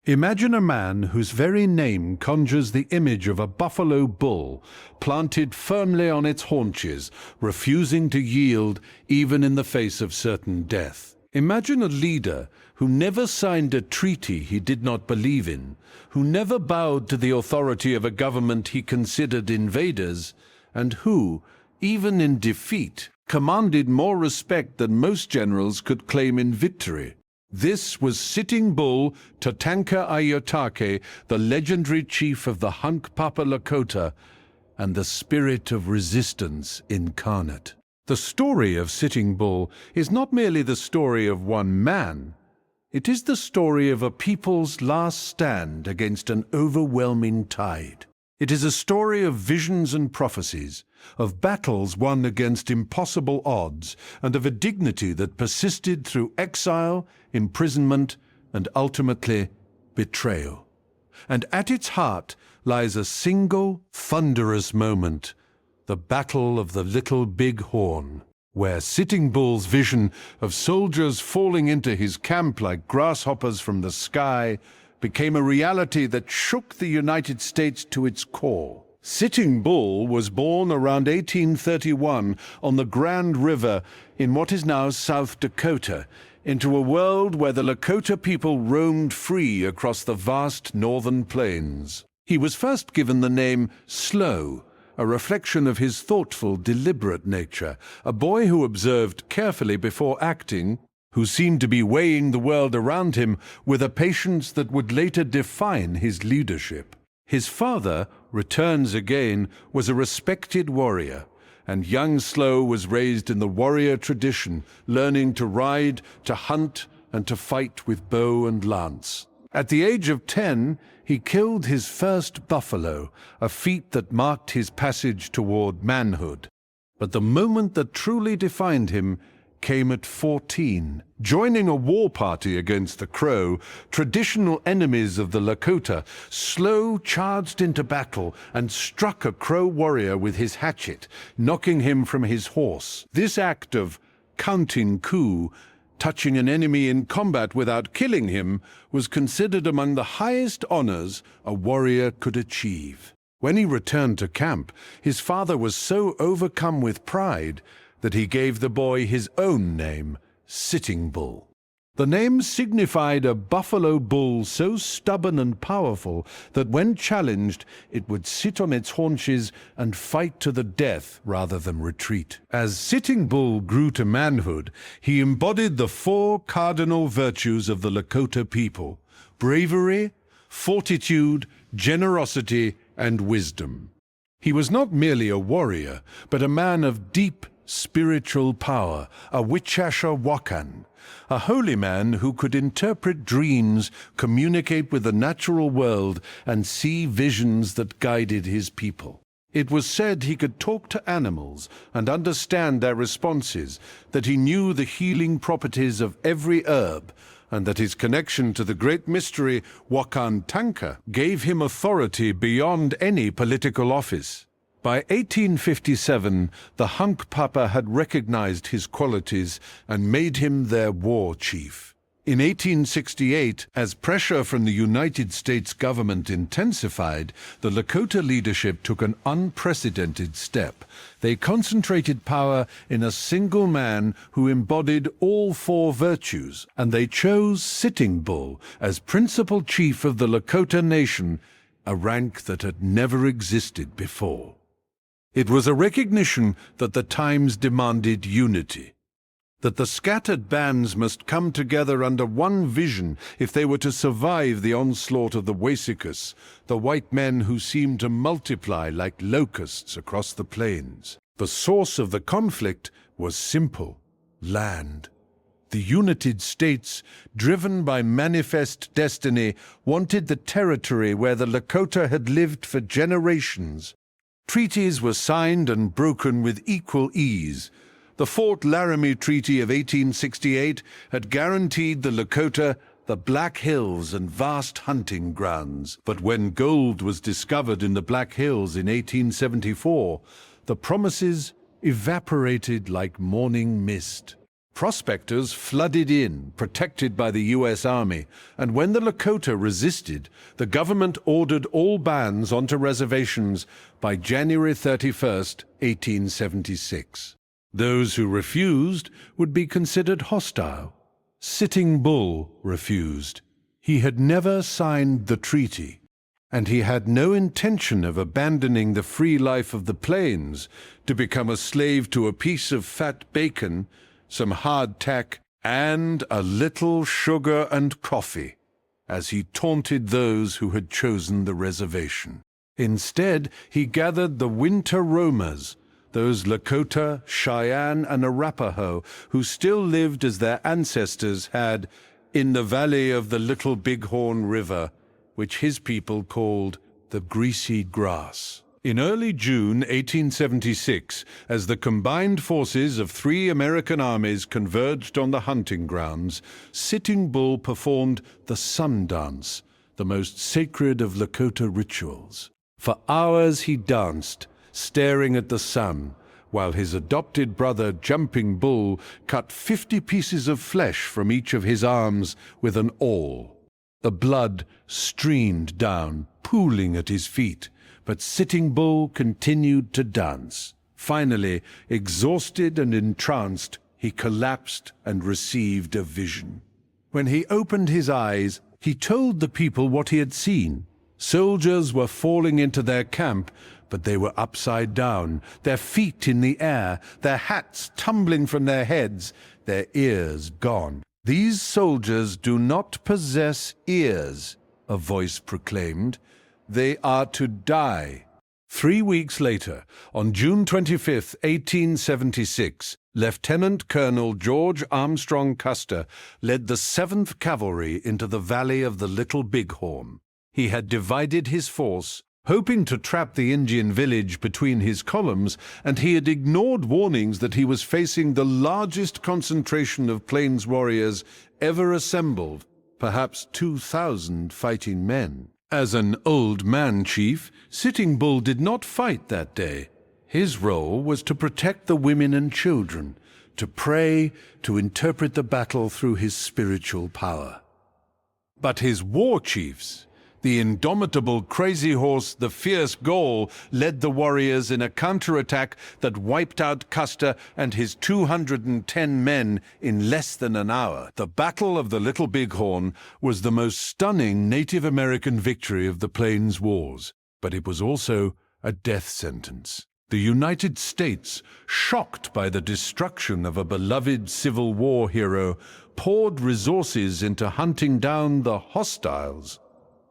Imagine a man whose very name conjures the image of a buffalo bull, planted firmly on its haunches, refusing to yield even in the face of certain death. Imagine a leader who never signed a treaty he did not believe in, who never bowed to the authority of a government he considered invaders, and who, even in defeat, commanded more respect than most generals could claim in victory. This was Sitting Bull Tatanka Iyotake, the legendary chief of the Hunkpapa Lakota, and the spirit of resistance incarnate. The story of Sitting Bull is not merely the story of one man. It is the story of a people's last stand against an overwhelming tide. It is a story of visions and prophecies, of battles won against impossible odds, and of a dignity that persisted through exile, imprisonment, and ultimately betrayal. And at its heart lies a single, thunderous moment, the Battle of the Little Bighorn, where Sitting Bull's vision of soldiers falling into his camp like grasshoppers from the sky became a reality that shook the United States to its core. Sitting Bull was born around 1831 on the Grand River in what is now South Dakota, into a world where the Lakota people roamed free across the vast northern plains. He was first given the name Slow, a reflection of his thoughtful, deliberate nature, a boy who observed carefully before acting, who seemed to be weighing the world around him with a patience that would later define his leadership. His father, Returns Again, was a respected warrior, and young Slow was raised in the warrior tradition, learning to ride, to hunt, and to fight with bow and lance. At the age of 10, he killed his first buffalo, a feat that marked his passage toward manhood. But the moment that truly defined him came at 14. Joining a war party against the Crow, traditional enemies of the Lakota, Slow charged into battle and struck a Crow warrior with his hatchet, knocking him from his horse. This act of counting coup, touching an enemy in combat without killing him, was considered among the highest honors a warrior could achieve. When he returned to camp, his father was so overcome with pride that he gave the boy his own name, Sitting Bull. The name signified a buffalo bull so stubborn and powerful that when challenged, it would sit on its haunches and fight to the death rather than retreat. As Sitting Bull grew to manhood, he embodied the 4 cardinal virtues of the Lakota people: bravery, fortitude, generosity, and wisdom. He was not merely a warrior, but a man of deep spiritual power, a Wichasha-Wakan, a holy man who could interpret dreams, communicate with the natural world, and see visions that guided his people. It was said he could talk to animals and understand their responses, that he knew the healing properties of every herb, and that his connection to the great mystery Wakan Tanka gave him authority beyond any political office. By 1857, the Hunkpapa had recognized his qualities and made him their war chief. In 1868, as pressure from the United States government intensified, the Lakota leadership took an unprecedented step. They concentrated power in a single man who embodied all 4 virtues, and they chose Sitting Bull as principal chief of the Lakota Nation, a rank that had never existed before. It was a recognition that the times demanded unity, that the scattered bands must come together under one vision if they were to survive the onslaught of the Wasikus, the white men who seemed to multiply like locusts across the plains. The source of the conflict was simple: land. The United States, driven by manifest destiny, wanted the territory where the Lakota had lived for generations. Treaties were signed and broken with equal ease. The Fort Laramie Treaty of 1868 had guaranteed the Lakota the Black Hills and vast hunting grounds. But when gold was discovered in the Black Hills in 1874, the promises evaporated like morning mist. Prospectors flooded in, protected by the U.S. Army, and when the Lakota resisted, the government ordered all bands onto reservations by January 31st, 1876. Those who refused would be considered hostile. Sitting Bull refused. He had never signed the treaty, and he had no intention of abandoning the free life of the plains to become a slave to a piece of fat bacon, some hardtack, and a little sugar and coffee, as he taunted those who had chosen the reservation. Instead, he gathered the winter roamers, those Lakota, Cheyenne, and Arapaho who still lived as their ancestors had in the valley of the Little Bighorn River, which his people called the Greasy Grass. In early June 1876, as the combined forces of 3 American armies converged on the hunting grounds, Sitting Bull performed the sun dance, the most sacred of Lakota rituals. For hours he danced, staring at the sun, while his adopted brother Jumping Bull cut 50 pieces of flesh from each of his arms with an awl. The blood streamed down, pooling at his feet, but Sitting Bull continued to dance. Finally, exhausted and entranced, he collapsed and received a vision. When he opened his eyes, he told the people what he had seen. Soldiers were falling into their camp, but they were upside down, their feet in the air, their hats tumbling from their heads, their ears gone. "These soldiers do not possess ears," a voice proclaimed. "They are to die." 3 weeks later, on June 25, 1876, Lieutenant Colonel George Armstrong Custer led the 7th Cavalry into the valley of the Little Bighorn. He had divided his force, hoping to trap the Indian village between his columns, and he had ignored warnings that he was facing the largest concentration of Plains warriors ever assembled, perhaps 2,000 fighting men. As an old man chief, Sitting Bull did not fight that day. His role was to protect the women and children, to pray, to interpret the battle through his spiritual power. But his war chiefs, the indomitable Crazy Horse, the Fierce Gaul, led the warriors in a counterattack that wiped out Custer and his 210 men in less than an hour. The Battle of the Little Bighorn was the most stunning Native American victory of the Plains Wars, but it was also a death sentence. The United States, shocked by the destruction of a beloved Civil War hero, poured resources into hunting down the hostiles.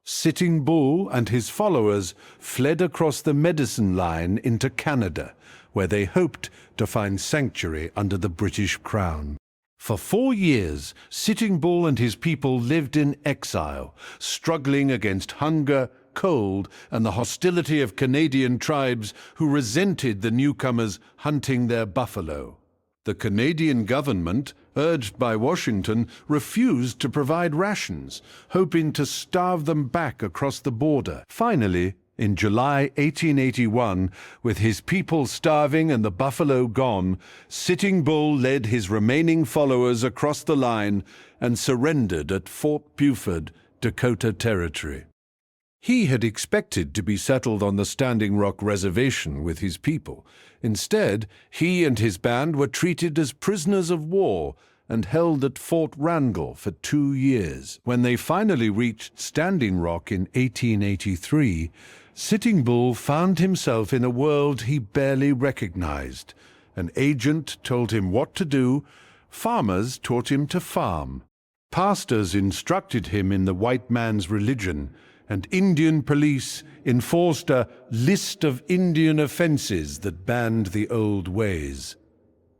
Sitting Bull and his followers fled across the Medicine Line into Canada, where they hoped to find sanctuary under the British Crown. For 4 years, Sitting Bull and his people lived in exile, struggling against hunger, cold, and the hostility of Canadian tribes who resented the newcomers hunting their buffalo. The Canadian government, urged by Washington, refused to provide rations, hoping to starve them back across the border. Finally, in July 1881, with his people starving and the buffalo gone, Sitting Bull led his remaining followers across the line and surrendered at Fort Buford, Dakota Territory. He had expected to be settled on the Standing Rock Reservation with his people. Instead, he and his band were treated as prisoners of war and held at Fort Wrangell for 2 years. When they finally reached Standing Rock in 1883, Sitting Bull found himself in a world he barely recognized. An agent told him what to do, farmers taught him to farm. Pastors instructed him in the white man's religion, and Indian police enforced a list of Indian offenses that banned the old ways.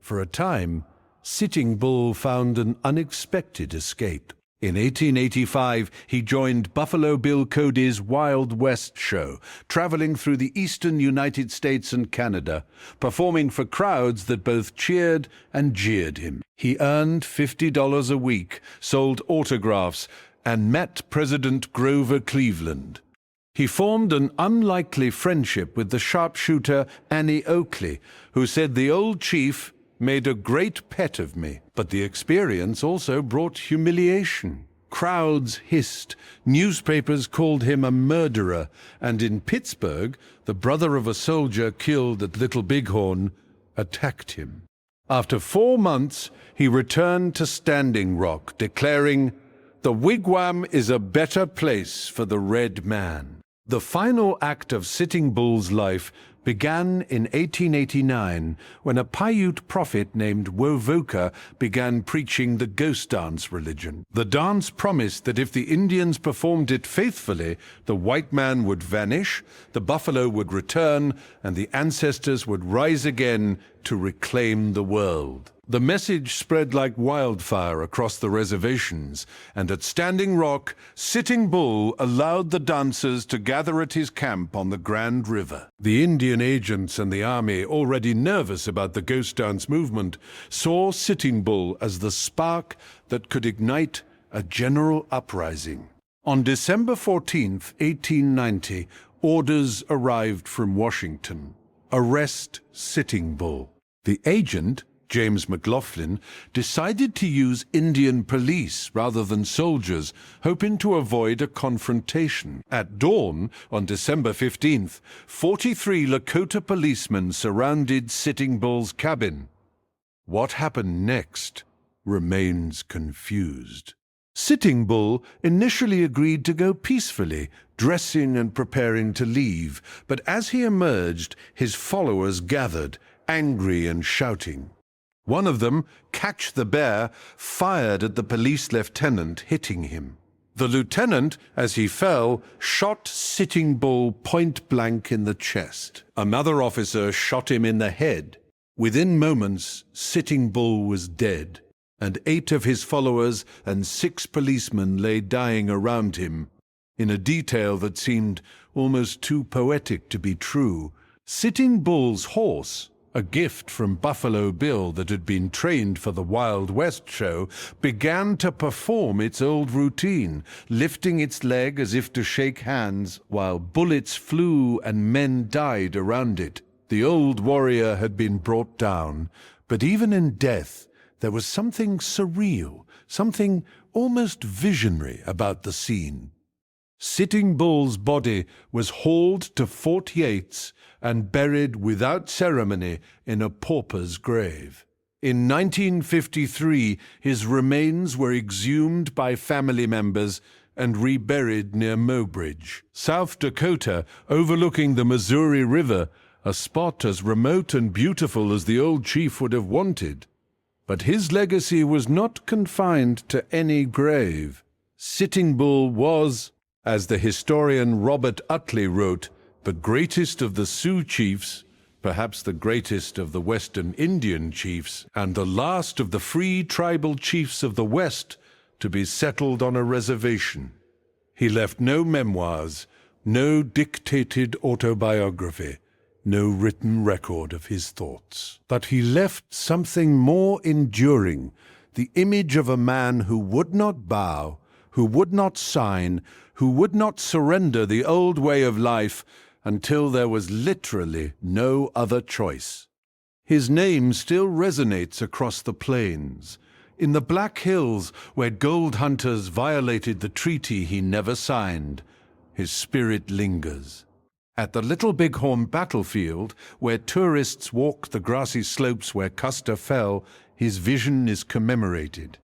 For a time, Sitting Bull found an unexpected escape. In 1885, he joined Buffalo Bill Cody's Wild West show, traveling through the eastern United States and Canada, performing for crowds that both cheered and jeered him. He earned $50 a week, sold autographs, and met President Grover Cleveland. He formed an unlikely friendship with the sharpshooter Annie Oakley, who said the old chief, made a great pet of me, but the experience also brought humiliation. Crowds hissed, newspapers called him a murderer, and in Pittsburgh, the brother of a soldier killed at Little Bighorn attacked him. After 4 months, he returned to Standing Rock, declaring, "The wigwam is a better place for the red man." The final act of Sitting Bull's life began in 1889 when a Paiute prophet named Wovoka began preaching the ghost dance religion. The dance promised that if the Indians performed it faithfully, the white man would vanish, the buffalo would return, and the ancestors would rise again to reclaim the world. The message spread like wildfire across the reservations, and at Standing Rock, Sitting Bull allowed the dancers to gather at his camp on the Grand River. The Indian agents and the army, already nervous about the ghost dance movement, saw Sitting Bull as the spark that could ignite a general uprising. On December 14, 1890, orders arrived from Washington. Arrest Sitting Bull. The agent, James McLaughlin, decided to use Indian police rather than soldiers, hoping to avoid a confrontation. At dawn, on December 15th, 43 Lakota policemen surrounded Sitting Bull's cabin. What happened next remains confused. Sitting Bull initially agreed to go peacefully, dressing and preparing to leave, but as he emerged, his followers gathered, angry and shouting. One of them, Catch the Bear, fired at the police lieutenant, hitting him. The lieutenant, as he fell, shot Sitting Bull point blank in the chest. Another officer shot him in the head. Within moments, Sitting Bull was dead, and 8 of his followers and 6 policemen lay dying around him. In a detail that seemed almost too poetic to be true, Sitting Bull's horse, a gift from Buffalo Bill that had been trained for the Wild West show, began to perform its old routine, lifting its leg as if to shake hands, while bullets flew and men died around it. The old warrior had been brought down, but even in death, there was something surreal, something almost visionary about the scene. Sitting Bull's body was hauled to Fort Yates and buried without ceremony in a pauper's grave. In 1953, his remains were exhumed by family members and reburied near Mobridge, South Dakota, overlooking the Missouri River, a spot as remote and beautiful as the old chief would have wanted. But his legacy was not confined to any grave. Sitting Bull was, as the historian Robert Utley wrote, the greatest of the Sioux chiefs, perhaps the greatest of the Western Indian chiefs, and the last of the free tribal chiefs of the West to be settled on a reservation. He left no memoirs, no dictated autobiography, no written record of his thoughts. But he left something more enduring, the image of a man who would not bow, who would not sign, who would not surrender the old way of life until there was literally no other choice. His name still resonates across the plains. In the Black Hills, where gold hunters violated the treaty he never signed, his spirit lingers. At the Little Bighorn battlefield, where tourists walk the grassy slopes where Custer fell, his vision is commemorated.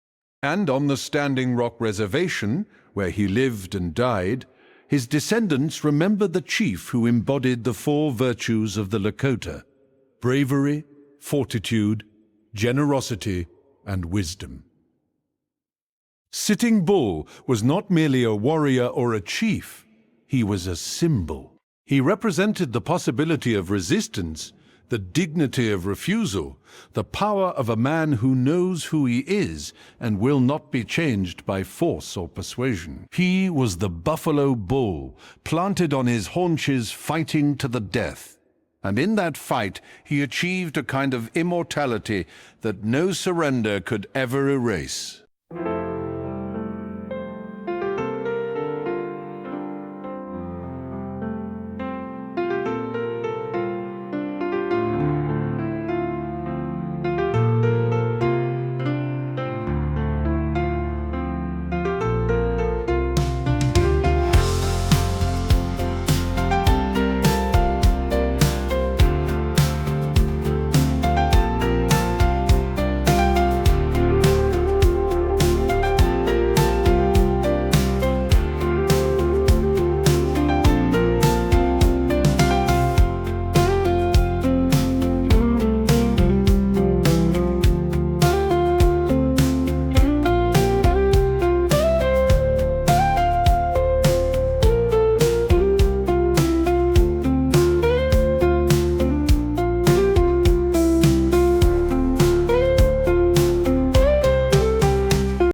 And on the Standing Rock Reservation, where he lived and died, his descendants remember the chief who embodied the 4 virtues of the Lakota: bravery, fortitude, generosity, and wisdom. Sitting Bull was not merely a warrior or a chief, he was a symbol. He represented the possibility of resistance, the dignity of refusal, the power of a man who knows who he is and will not be changed by force or persuasion. He was the Buffalo Bull, planted on his haunches, fighting to the death. And in that fight, he achieved a kind of immortality that no surrender could ever erase.